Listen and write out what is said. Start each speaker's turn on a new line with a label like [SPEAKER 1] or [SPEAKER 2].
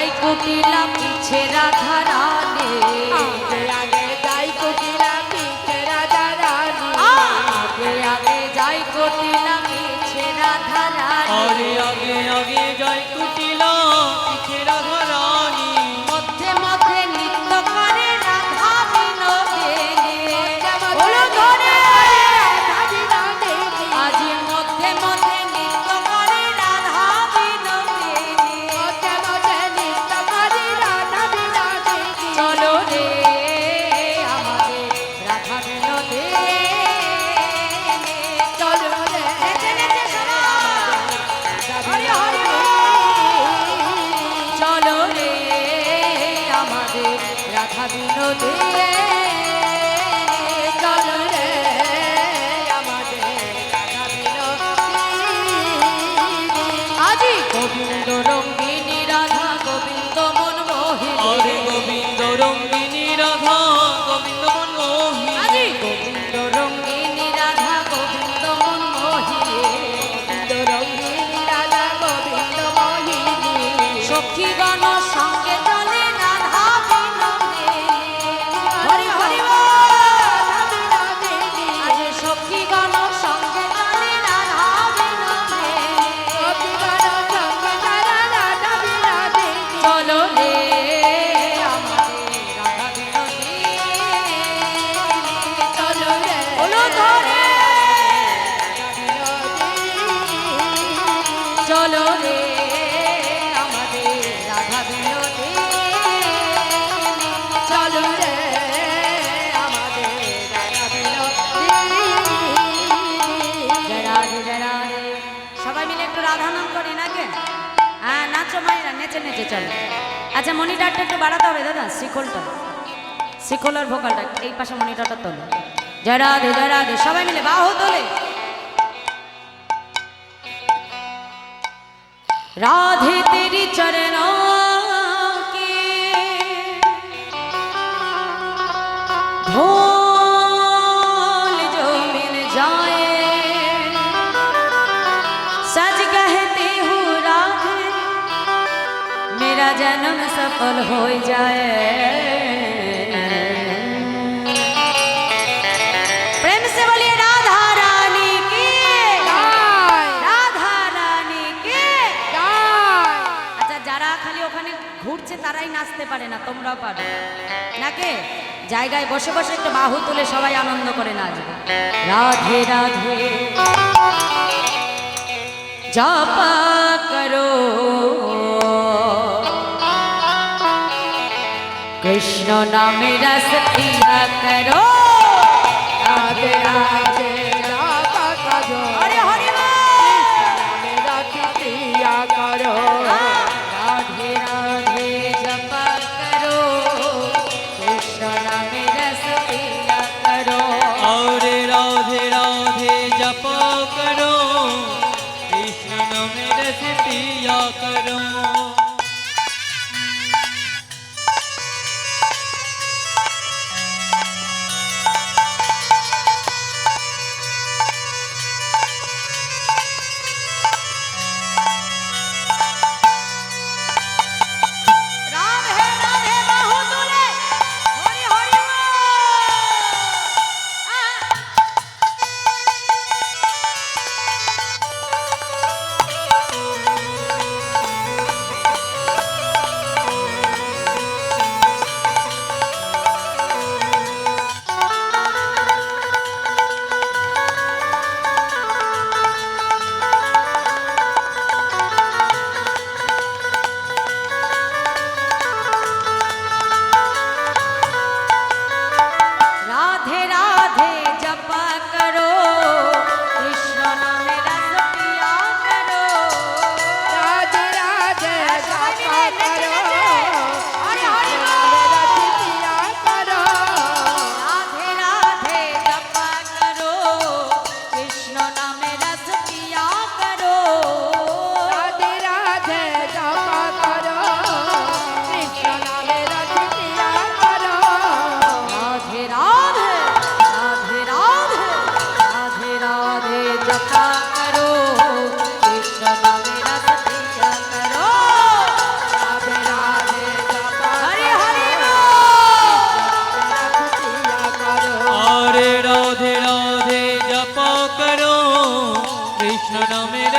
[SPEAKER 1] যাই কুটিলা পিছে রাধা রানী,
[SPEAKER 2] আগে আগে যাই কুটিলা পিছে রাধা রানী,
[SPEAKER 1] আগে আগে যাই কুটিলা পিছে রাধা রানী,
[SPEAKER 3] আরে আগে আগে যাই কুটিলা পিছে রাধা রানী,
[SPEAKER 1] মধ্যে মধ্যে নৃত্য করে রাধা বিনোদিনী। বলো ধরে আজি মধ্যে মধ্যে নৃত্য করে রাধা বিনোদিনী। চলো রে আমাদের রাধা বিনোদিনী, চলো রে নেচে নেচে সবাই, হরি হরি চলো রে আমাদের রাধা বিনোদিনী, চলো রে আমাদের রাধা বিনোদিনী। আজি গোবিন্দ রঙ্গিনী রাধা গোবিন্দ মন
[SPEAKER 3] আরে
[SPEAKER 1] মোহিনী,
[SPEAKER 3] গোবিন্দ রঙ্গিনী রাধা গোবিন্দ মনমোহিনী,
[SPEAKER 1] আজি গোবিন্দ রঙ্গিনী রাধা গোবিন্দ মন মোহিনী, সখীগণ সঙ্গে চলে রাধা বিনোদিনী। হরি হরি বল। আজ সখীগণ সঙ্গে চলে রাধা বিনোদিনী। চলো রে আমাদের রাধা বিনোদিনী, চলো রে বলো ধরে চলো রে আমাদের রাধা বিনোদিনী, চলো রে আমাদের রাধা বিনোদিনী। জয় রাধে জয় রাধে। সবাই মিলে একটু রাধা নাম করি নাকি? হ্যাঁ নাচো মায়েরা, নেচে নেচে চলো। আচ্ছা মনিটরটা একটু বাড়াতে হবে দাদা, শিখলটা শিখল আর ভোকালটা এই পাশে মনিটরটা তোলো। জয় রাধে জয় রাধে, সবাই মিলে বাহু তোলে। राधे तेरी चरणों की धूल जो मिल जाए, सच कहती हूँ राधे मेरा जन्म सफल हो जाए। प्रेम से बोलिए राधा रानी की, राधा रानी की। আচ্ছা যারা খালি ওখানে ঘুরছে তারাই নাচতে পারে না, তোমরাও পারো নাকি? জায়গায় বসে বসে একটু বাহু তুলে সবাই আনন্দ করে নাচবে। রাধে রাধে জপা করো কৃষ্ণ নামে রস পিয়া করো।
[SPEAKER 2] রাধে রাধে রাধা কাজো,
[SPEAKER 1] হরে হরে
[SPEAKER 2] মেরা পিয়া করো।
[SPEAKER 1] राधे राधे जपा करो कृष्ण नामे रस पिया करो।
[SPEAKER 3] अरे राधे राधे जप करो कृष्ण नाम रस पिया करो।